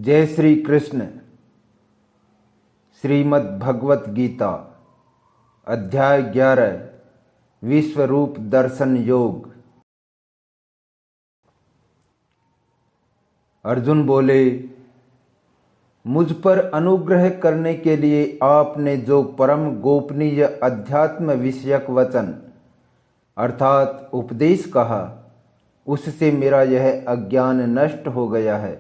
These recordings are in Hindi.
जय श्री कृष्ण। श्रीमद् भगवत गीता अध्याय 11 विश्वरूप दर्शन योग। अर्जुन बोले, मुझ पर अनुग्रह करने के लिए आपने जो परम गोपनीय अध्यात्म विषयक वचन अर्थात उपदेश कहा, उससे मेरा यह अज्ञान नष्ट हो गया है।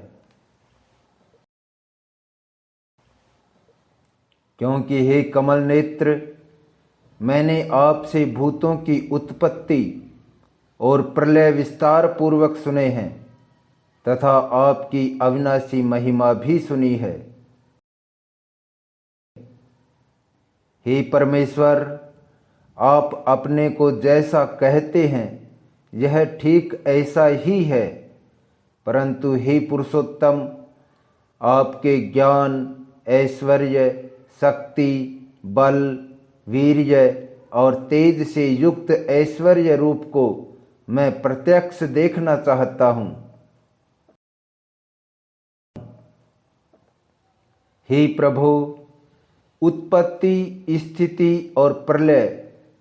क्योंकि हे कमल नेत्र, मैंने आपसे भूतों की उत्पत्ति और प्रलय विस्तार पूर्वक सुने हैं तथा आपकी अविनाशी महिमा भी सुनी है। हे परमेश्वर, आप अपने को जैसा कहते हैं यह ठीक ऐसा ही है, परंतु हे पुरुषोत्तम, आपके ज्ञान, ऐश्वर्य, शक्ति, बल, वीर्य और तेज से युक्त ऐश्वर्य रूप को मैं प्रत्यक्ष देखना चाहता हूँ। हे प्रभु, उत्पत्ति, स्थिति और प्रलय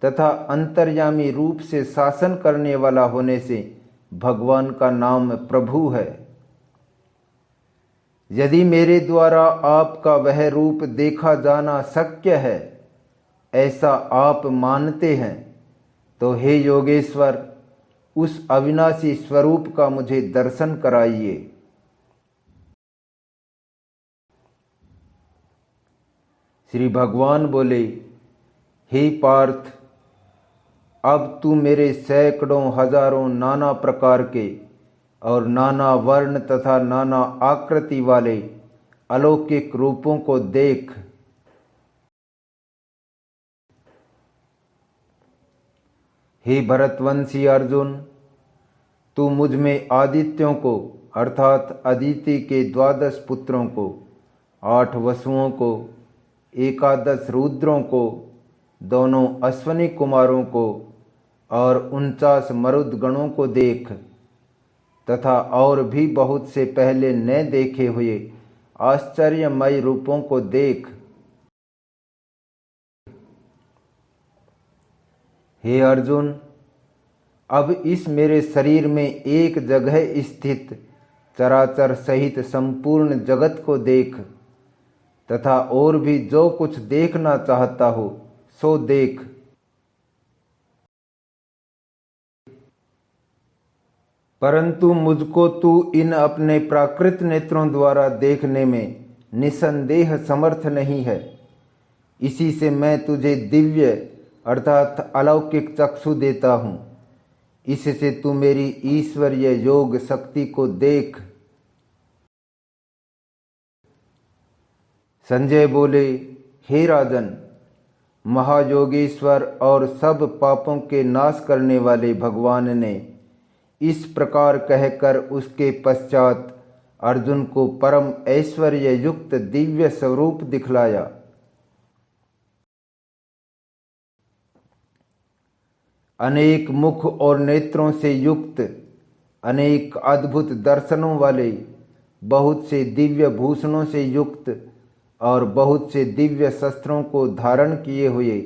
तथा अंतर्यामी रूप से शासन करने वाला होने से भगवान का नाम प्रभु है। यदि मेरे द्वारा आपका वह रूप देखा जाना शक्य है, ऐसा आप मानते हैं, तो हे योगेश्वर, उस अविनाशी स्वरूप का मुझे दर्शन कराइए। श्री भगवान बोले, हे पार्थ, अब तू मेरे सैकड़ों हजारों नाना प्रकार के और नाना वर्ण तथा नाना आकृति वाले अलौकिक रूपों को देख। हे भरतवंशी अर्जुन, तू मुझ में आदित्यों को अर्थात अदिति के 12 पुत्रों को, 8 वसुओं को, 11 रुद्रों को, दोनों अश्वनी कुमारों को और 49 मरुदगणों को देख तथा और भी बहुत से पहले न देखे हुए आश्चर्यमय रूपों को देख। हे अर्जुन, अब इस मेरे शरीर में एक जगह स्थित चराचर सहित संपूर्ण जगत को देख तथा और भी जो कुछ देखना चाहता हो सो देख। परंतु मुझको तू इन अपने प्राकृत नेत्रों द्वारा देखने में निसंदेह समर्थ नहीं है। इसी से मैं तुझे दिव्य अर्थात अलौकिक चक्षु देता हूँ। इससे तू मेरी ईश्वरीय योग शक्ति को देख। संजय बोले, हे राजन, महायोगेश्वर और सब पापों के नाश करने वाले भगवान ने इस प्रकार कहकर उसके पश्चात अर्जुन को परम ऐश्वर्य युक्त दिव्य स्वरूप दिखलाया। अनेक मुख और नेत्रों से युक्त, अनेक अद्भुत दर्शनों वाले, बहुत से दिव्य भूषणों से युक्त और बहुत से दिव्य शस्त्रों को धारण किए हुए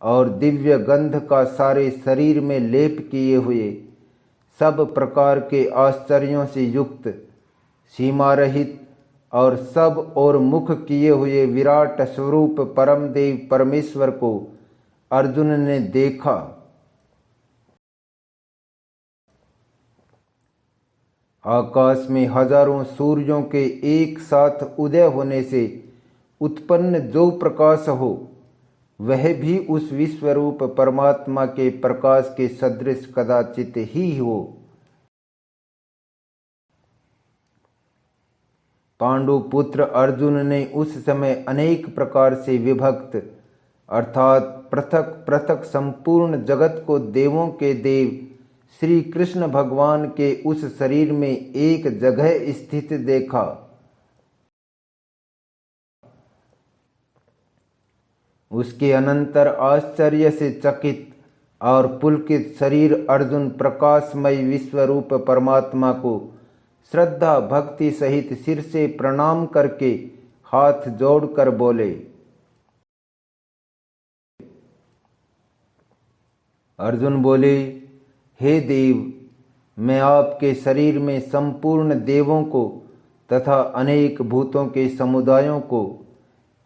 और दिव्य गंध का सारे शरीर में लेप किए हुए, सब प्रकार के आश्चर्यों से युक्त, सीमा रहित और सब और मुख किए हुए विराट स्वरूप परम देव परमेश्वर को अर्जुन ने देखा। आकाश में हजारों सूर्यों के एक साथ उदय होने से उत्पन्न जो प्रकाश हो, वह भी उस विश्वरूप परमात्मा के प्रकाश के सदृश कदाचित ही हो। पांडु पुत्र अर्जुन ने उस समय अनेक प्रकार से विभक्त अर्थात पृथक पृथक संपूर्ण जगत को देवों के देव श्री कृष्ण भगवान के उस शरीर में एक जगह स्थित देखा। उसके अनंतर आश्चर्य से चकित और पुलकित शरीर अर्जुन प्रकाशमय विश्वरूप परमात्मा को श्रद्धा भक्ति सहित सिर से प्रणाम करके हाथ जोड़कर बोले। अर्जुन बोले, हे देव, मैं आपके शरीर में संपूर्ण देवों को तथा अनेक भूतों के समुदायों को,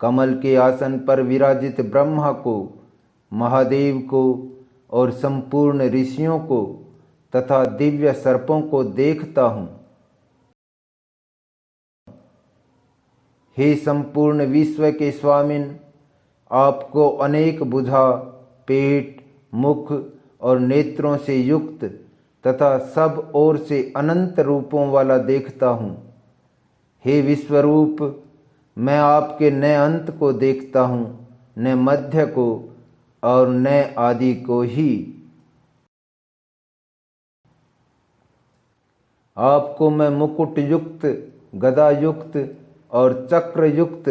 कमल के आसन पर विराजित ब्रह्मा को, महादेव को और संपूर्ण ऋषियों को तथा दिव्य सर्पों को देखता हूँ। हे संपूर्ण विश्व के स्वामिन, आपको अनेक भुजा, पेट, मुख और नेत्रों से युक्त तथा सब ओर से अनंत रूपों वाला देखता हूँ। हे विश्वरूप, मैं आपके न अंत को देखता हूँ, न मध्य को और न आदि को ही। आपको मैं मुकुट युक्त, गदा युक्त और चक्र युक्त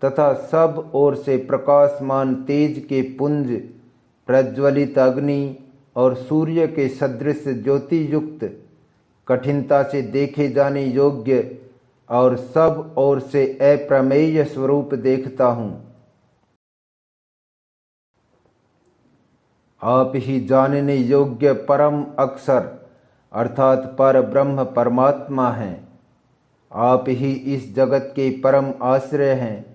तथा सब ओर से प्रकाशमान तेज के पुंज, प्रज्वलित अग्नि और सूर्य के सदृश ज्योति युक्त, कठिनता से देखे जाने योग्य और सब ओर से अप्रमेय स्वरूप देखता हूँ। आप ही जानने योग्य परम अक्षर अर्थात पर ब्रह्म परमात्मा हैं। आप ही इस जगत के परम आश्रय हैं।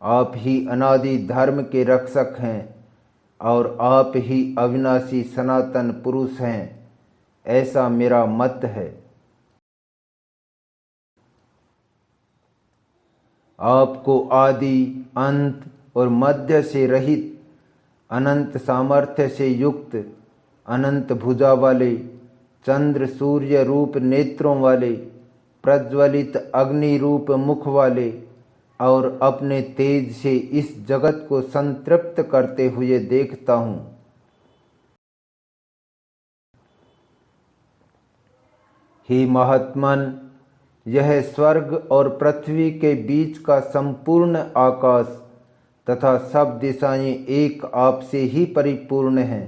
आप ही अनादि धर्म के रक्षक हैं और आप ही अविनाशी सनातन पुरुष हैं, ऐसा मेरा मत है। आपको आदि, अंत और मध्य से रहित, अनंत सामर्थ्य से युक्त, अनंत भुजा वाले, चंद्र सूर्य रूप नेत्रों वाले, प्रज्वलित अग्नि रूप मुख वाले और अपने तेज से इस जगत को संतृप्त करते हुए देखता हूँ। हे महात्मन, यह स्वर्ग और पृथ्वी के बीच का संपूर्ण आकाश तथा सब दिशाएं एक आप से ही परिपूर्ण हैं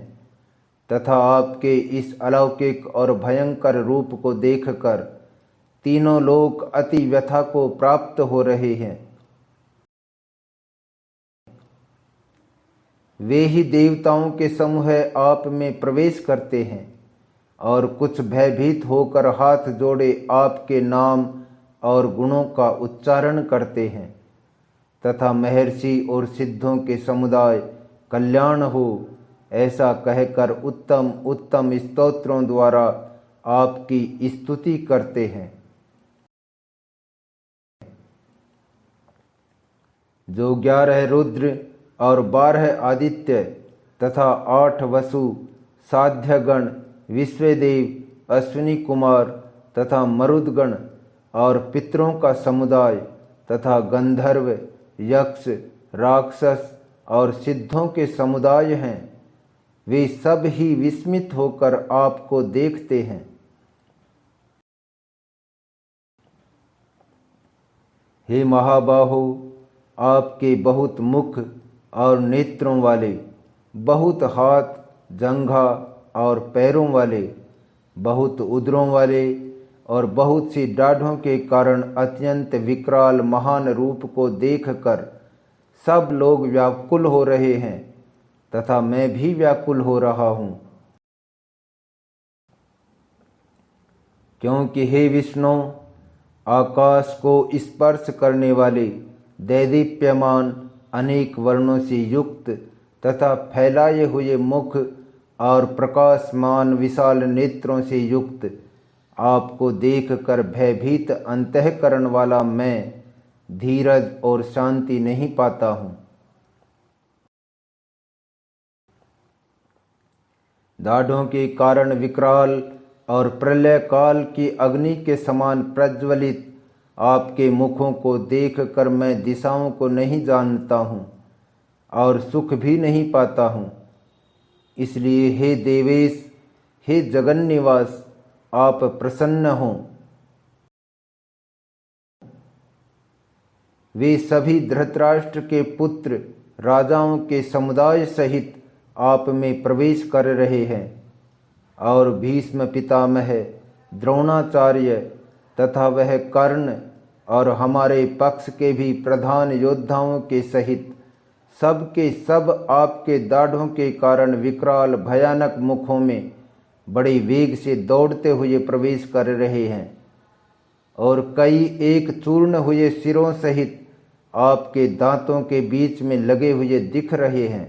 तथा आपके इस अलौकिक और भयंकर रूप को देखकर तीनों लोक अति व्यथा को प्राप्त हो रहे हैं। वे ही देवताओं के समूह आप में प्रवेश करते हैं और कुछ भयभीत होकर हाथ जोड़े आपके नाम और गुणों का उच्चारण करते हैं तथा महर्षि और सिद्धों के समुदाय कल्याण हो ऐसा कहकर उत्तम उत्तम स्तोत्रों द्वारा आपकी स्तुति करते हैं। जो 11 रुद्र और 12 आदित्य तथा 8 वसु, साध्यगण, विश्वदेव, अश्विनी कुमार तथा मरुदगण और पितरों का समुदाय तथा गंधर्व, यक्ष, राक्षस और सिद्धों के समुदाय हैं, वे सब ही विस्मित होकर आपको देखते हैं। हे महाबाहो, आपके बहुत मुख और नेत्रों वाले, बहुत हाथ, जंघा और पैरों वाले, बहुत उदरों वाले और बहुत सी डाढ़ों के कारण अत्यंत विकराल महान रूप को देखकर सब लोग व्याकुल हो रहे हैं तथा मैं भी व्याकुल हो रहा हूँ। क्योंकि हे विष्णु, आकाश को स्पर्श करने वाले दैदीप्यमान अनेक वर्णों से युक्त तथा फैलाए हुए मुख और प्रकाशमान विशाल नेत्रों से युक्त आपको देखकर भयभीत अंतःकरण वाला मैं धीरज और शांति नहीं पाता हूँ। दाढ़ों के कारण विकराल और प्रलय काल की अग्नि के समान प्रज्वलित आपके मुखों को देखकर मैं दिशाओं को नहीं जानता हूँ और सुख भी नहीं पाता हूँ। इसलिए हे देवेश, हे जगन्निवास, आप प्रसन्न हों। वे सभी धृतराष्ट्र के पुत्र राजाओं के समुदाय सहित आप में प्रवेश कर रहे हैं और भीष्म पितामह, द्रोणाचार्य, तथा वह कर्ण और हमारे पक्ष के भी प्रधान योद्धाओं के सहित सब के सब आपके दाढ़ों के कारण विकराल भयानक मुखों में बड़े वेग से दौड़ते हुए प्रवेश कर रहे हैं और कई एक चूर्ण हुए सिरों सहित आपके दांतों के बीच में लगे हुए दिख रहे हैं।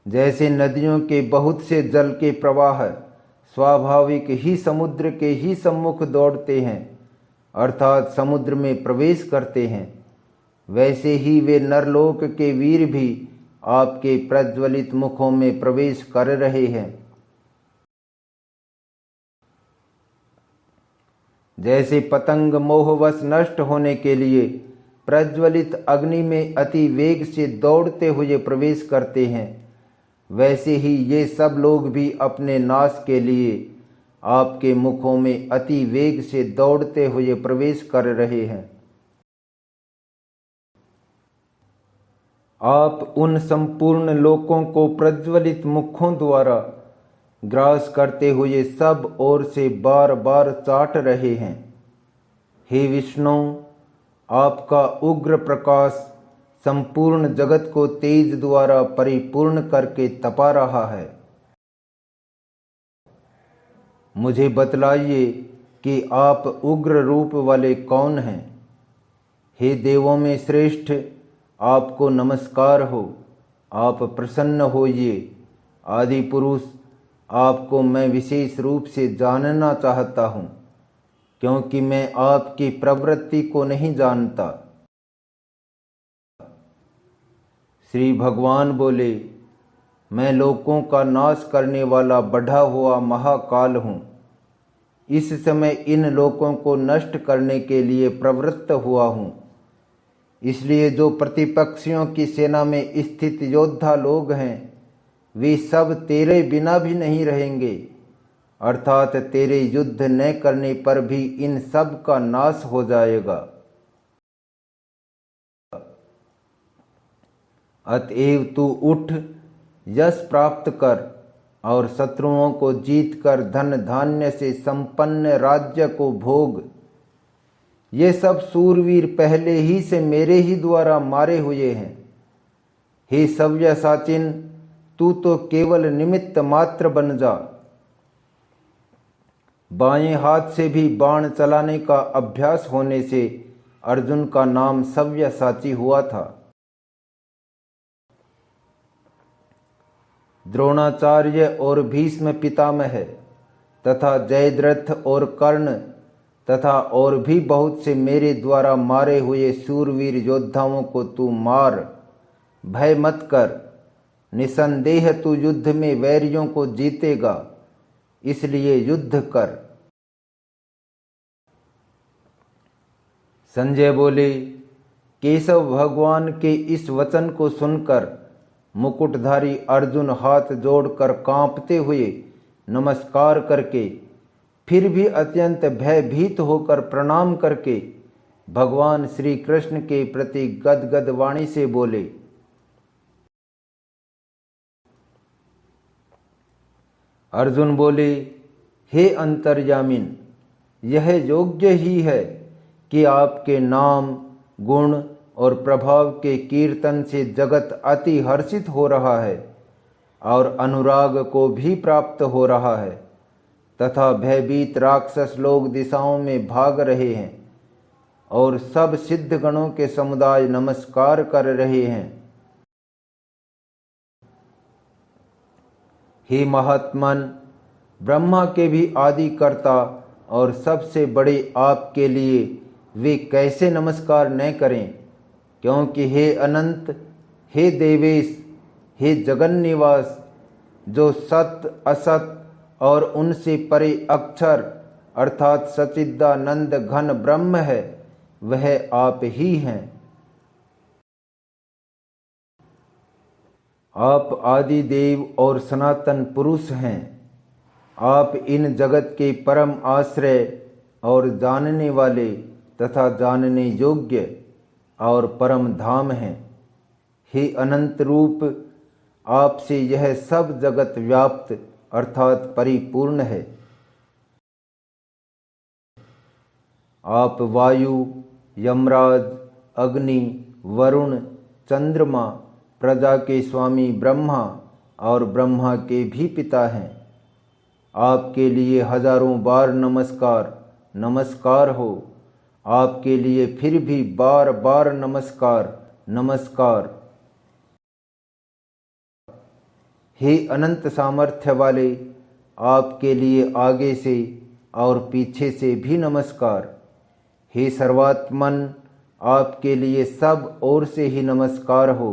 जैसे नदियों के बहुत से जल के प्रवाह स्वाभाविक ही समुद्र के ही सम्मुख दौड़ते हैं अर्थात समुद्र में प्रवेश करते हैं, वैसे ही वे नरलोक के वीर भी आपके प्रज्वलित मुखों में प्रवेश कर रहे हैं। जैसे पतंग मोहवश नष्ट होने के लिए प्रज्वलित अग्नि में अति वेग से दौड़ते हुए प्रवेश करते हैं, वैसे ही ये सब लोग भी अपने नाश के लिए आपके मुखों में अति वेग से दौड़ते हुए प्रवेश कर रहे हैं। आप उन संपूर्ण लोकों को प्रज्वलित मुखों द्वारा ग्रास करते हुए सब ओर से बार बार चाट रहे हैं। हे विष्णु, आपका उग्र प्रकाश संपूर्ण जगत को तेज द्वारा परिपूर्ण करके तपा रहा है। मुझे बतलाइए कि आप उग्र रूप वाले कौन हैं। हे देवों में श्रेष्ठ, आपको नमस्कार हो, आप प्रसन्न होइए। आदि पुरुष, आपको मैं विशेष रूप से जानना चाहता हूँ, क्योंकि मैं आपकी प्रवृत्ति को नहीं जानता। श्री भगवान बोले, मैं लोकों का नाश करने वाला बढ़ा हुआ महाकाल हूँ। इस समय इन लोकों को नष्ट करने के लिए प्रवृत्त हुआ हूँ। इसलिए जो प्रतिपक्षियों की सेना में स्थित योद्धा लोग हैं, वे सब तेरे बिना भी नहीं रहेंगे, अर्थात तेरे युद्ध न करने पर भी इन सब का नाश हो जाएगा। अतएव तू उठ, यश प्राप्त कर और शत्रुओं को जीत कर धन धान्य से संपन्न राज्य को भोग। ये सब सूरवीर पहले ही से मेरे ही द्वारा मारे हुए हैं। हे सव्यसाचिन, तू तो केवल निमित्त मात्र बन जा। बाएं हाथ से भी बाण चलाने का अभ्यास होने से अर्जुन का नाम सव्यसाची हुआ था। द्रोणाचार्य और भीष्म पितामह तथा जयद्रथ और कर्ण तथा और भी बहुत से मेरे द्वारा मारे हुए शूरवीर योद्धाओं को तू मार। भय मत कर, निसंदेह तू युद्ध में वैरियों को जीतेगा, इसलिए युद्ध कर। संजय बोले, केशव भगवान के इस वचन को सुनकर मुकुटधारी अर्जुन हाथ जोड़कर कांपते हुए नमस्कार करके फिर भी अत्यंत भयभीत होकर प्रणाम करके भगवान श्री कृष्ण के प्रति गदगद वाणी से बोले, अर्जुन बोले, हे अंतर्यामिन, यह योग्य ही है कि आपके नाम, गुण और प्रभाव के कीर्तन से जगत अति हर्षित हो रहा है और अनुराग को भी प्राप्त हो रहा है तथा भयभीत राक्षस लोग दिशाओं में भाग रहे हैं और सब सिद्ध गणों के समुदाय नमस्कार कर रहे हैं। हे महात्मन, ब्रह्मा के भी आदि कर्ता और सबसे बड़े आपके लिए वे कैसे नमस्कार न करें, क्योंकि हे अनंत, हे देवेश, हे जगन निवास, जो सत असत और उनसे परे अक्षर अर्थात सच्चिदानंद घन ब्रह्म है, वह आप ही हैं। आप आदि देव और सनातन पुरुष हैं। आप इन जगत के परम आश्रय और जानने वाले तथा जानने योग्य और परम धाम हैं। हे अनंत रूप, आपसे यह सब जगत व्याप्त अर्थात परिपूर्ण है। आप वायु, यमराज, अग्नि, वरुण, चंद्रमा, प्रजा के स्वामी ब्रह्मा और ब्रह्मा के भी पिता हैं। आपके लिए हजारों बार नमस्कार, नमस्कार हो। आपके लिए फिर भी बार बार नमस्कार, नमस्कार। हे अनंत सामर्थ्य वाले, आपके लिए आगे से और पीछे से भी नमस्कार। हे सर्वात्मन, आपके लिए सब ओर से ही नमस्कार हो,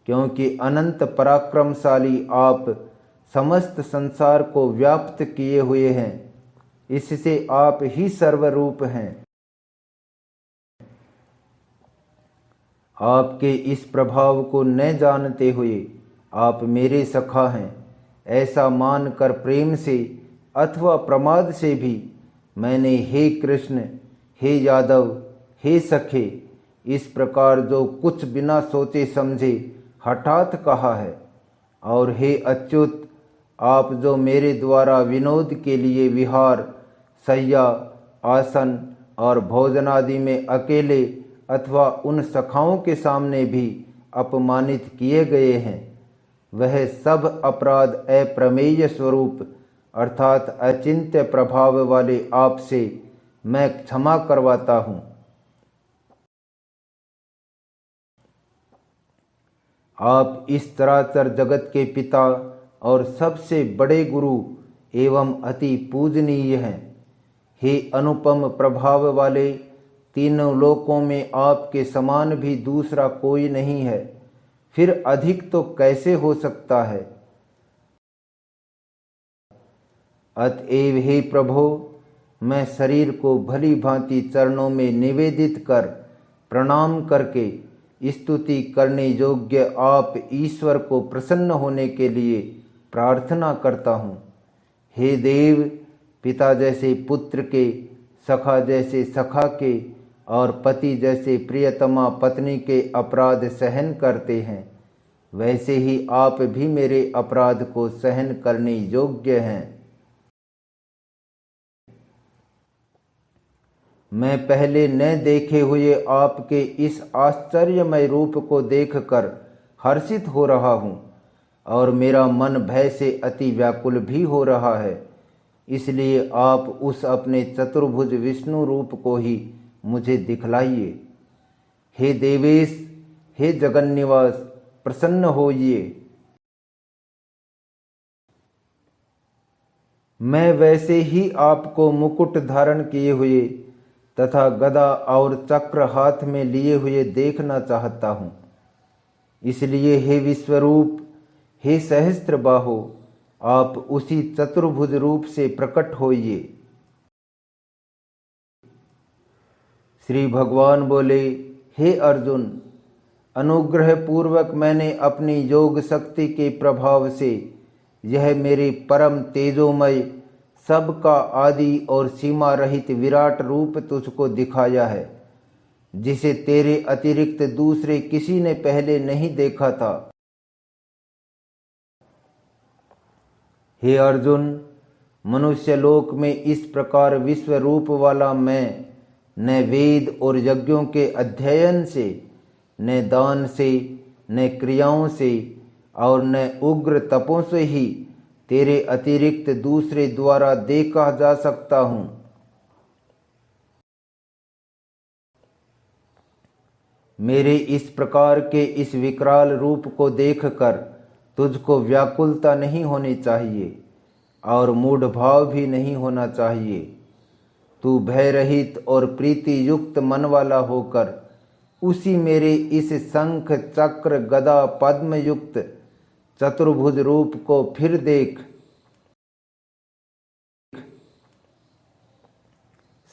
क्योंकि अनंत पराक्रमशाली आप समस्त संसार को व्याप्त किए हुए हैं। इससे आप ही सर्वरूप हैं। आपके इस प्रभाव को न जानते हुए आप मेरे सखा हैं, ऐसा मानकर प्रेम से अथवा प्रमाद से भी मैंने हे कृष्ण, हे यादव, हे सखे, इस प्रकार जो कुछ बिना सोचे समझे हठात कहा है। और हे अच्युत, आप जो मेरे द्वारा विनोद के लिए विहार, शय्या, आसन और भोजनादि में अकेले अथवा उन सखाओं के सामने भी अपमानित किए गए हैं, वह सब अपराध अप्रमेय स्वरूप अर्थात अचिंत्य प्रभाव वाले आपसे मैं क्षमा करवाता हूँ। आप इस चराचर जगत के पिता और सबसे बड़े गुरु एवं अति पूजनीय हैं। हे अनुपम प्रभाव वाले, तीनों लोकों में आपके समान भी दूसरा कोई नहीं है, फिर अधिक तो कैसे हो सकता है। अतएव हे प्रभो, मैं शरीर को भली भांति चरणों में निवेदित कर प्रणाम करके स्तुति करने योग्य आप ईश्वर को प्रसन्न होने के लिए प्रार्थना करता हूँ। हे देव, पिता जैसे पुत्र के, सखा जैसे सखा के और पति जैसे प्रियतमा पत्नी के अपराध सहन करते हैं, वैसे ही आप भी मेरे अपराध को सहन करने योग्य हैं। मैं पहले न देखे हुए आपके इस आश्चर्यमय रूप को देखकर हर्षित हो रहा हूँ और मेरा मन भय से अति व्याकुल भी हो रहा है। इसलिए आप उस अपने चतुर्भुज विष्णु रूप को ही मुझे दिखलाइए। हे देवेश, हे जगन्निवास, प्रसन्न होइए। मैं वैसे ही आपको मुकुट धारण किए हुए तथा गदा और चक्र हाथ में लिए हुए देखना चाहता हूँ। इसलिए हे विश्वरूप, हे सहस्त्रबाहो, आप उसी चतुर्भुज रूप से प्रकट होइए। श्री भगवान बोले, हे अर्जुन, अनुग्रह पूर्वक मैंने अपनी योग शक्ति के प्रभाव से यह मेरे परम तेजोमय सबका आदि और सीमा रहित विराट रूप तुझको दिखाया है, जिसे तेरे अतिरिक्त दूसरे किसी ने पहले नहीं देखा था। हे अर्जुन, मनुष्य लोक में इस प्रकार विश्व रूप वाला मैं न वेद और यज्ञों के अध्ययन से, न दान से, न क्रियाओं से और न उग्र तपों से ही तेरे अतिरिक्त दूसरे द्वारा देखा जा सकता हूँ। मेरे इस प्रकार के इस विकराल रूप को देखकर तुझको व्याकुलता नहीं होनी चाहिए और मूढ़ भाव भी नहीं होना चाहिए। तू भय रहित और प्रीति युक्त मन वाला होकर उसी मेरे इस शंख चक्र गदा पद्म युक्त चतुर्भुज रूप को फिर देख।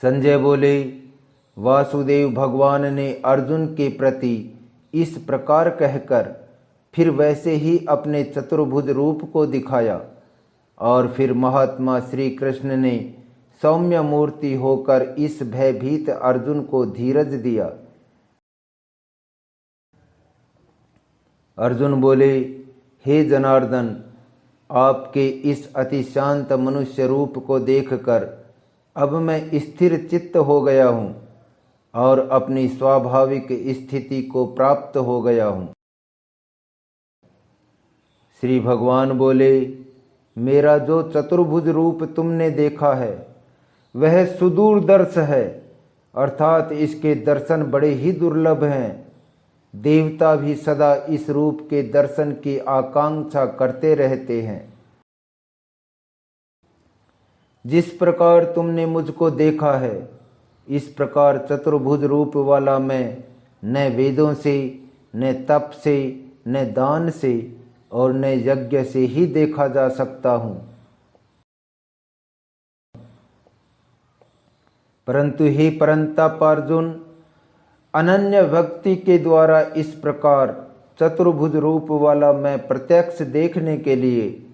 संजय बोले, वासुदेव भगवान ने अर्जुन के प्रति इस प्रकार कहकर फिर वैसे ही अपने चतुर्भुज रूप को दिखाया और फिर महात्मा श्री कृष्ण ने सौम्य मूर्ति होकर इस भयभीत अर्जुन को धीरज दिया। अर्जुन बोले, हे जनार्दन, आपके इस अति शांत मनुष्य रूप को देखकर अब मैं स्थिर चित्त हो गया हूँ और अपनी स्वाभाविक स्थिति को प्राप्त हो गया हूँ। श्री भगवान बोले, मेरा जो चतुर्भुज रूप तुमने देखा है वह सुदूरदर्श है, अर्थात इसके दर्शन बड़े ही दुर्लभ हैं। देवता भी सदा इस रूप के दर्शन की आकांक्षा करते रहते हैं। जिस प्रकार तुमने मुझको देखा है, इस प्रकार चतुर्भुज रूप वाला मैं न वेदों से, न तप से, न दान से और न यज्ञ से ही देखा जा सकता हूँ। परंतु हे परंतप अर्जुन, अनन्य भक्ति के द्वारा इस प्रकार चतुर्भुज रूप वाला मैं प्रत्यक्ष देखने के लिए,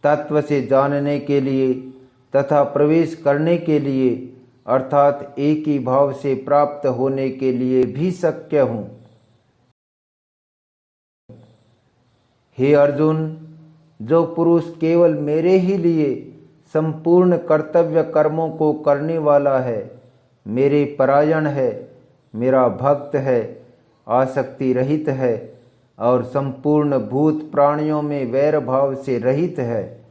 तत्व से जानने के लिए तथा प्रवेश करने के लिए, अर्थात एक ही भाव से प्राप्त होने के लिए भी शक्य हूँ। हे अर्जुन, जो पुरुष केवल मेरे ही लिए संपूर्ण कर्तव्य कर्मों को करने वाला है, मेरे परायण है, मेरा भक्त है, आसक्ति रहित है और संपूर्ण भूत प्राणियों में वैर भाव से रहित है,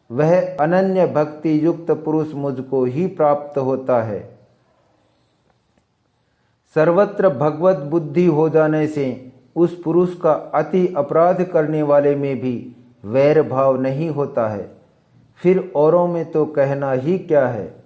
वह अनन्य भक्ति युक्त पुरुष मुझको ही प्राप्त होता है। सर्वत्र भगवत बुद्धि हो जाने से उस पुरुष का अति अपराध करने वाले में भी वैर भाव नहीं होता है। फिर औरों में तो कहना ही क्या है।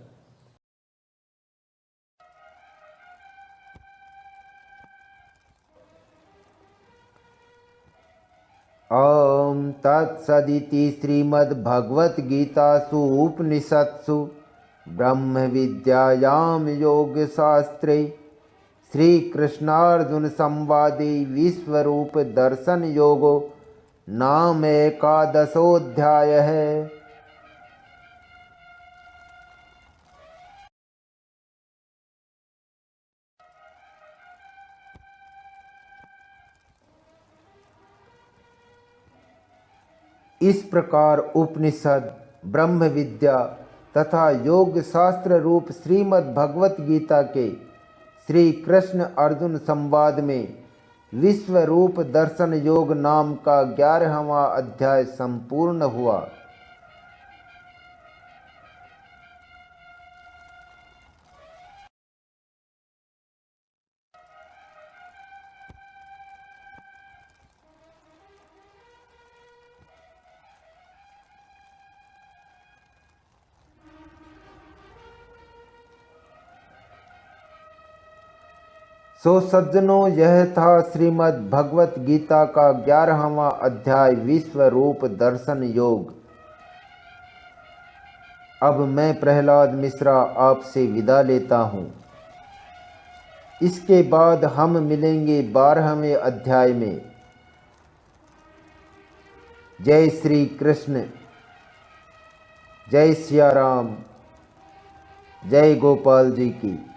ओम तत्सदिति श्रीमद्भगवद्गीतासु उपनिषत्सु ब्रह्म विद्यायां योगशास्त्रे श्रीकृष्णार्जुन संवादे विश्वरूप दर्शन योगो नाम एकादशोऽध्यायः। इस प्रकार उपनिषद, ब्रह्म विद्या तथा योग शास्त्र रूप श्रीमद् भगवत गीता के श्री कृष्ण अर्जुन संवाद में विश्व रूप दर्शन योग नाम का 11वां अध्याय संपूर्ण हुआ। सो सज्जनों, यह था श्रीमद् भगवत गीता का 11वां अध्याय विश्व रूप दर्शन योग। अब मैं प्रहलाद मिश्रा आपसे विदा लेता हूँ। इसके बाद हम मिलेंगे 12वें अध्याय में। जय श्री कृष्ण, जय सिया राम, जय गोपाल जी की।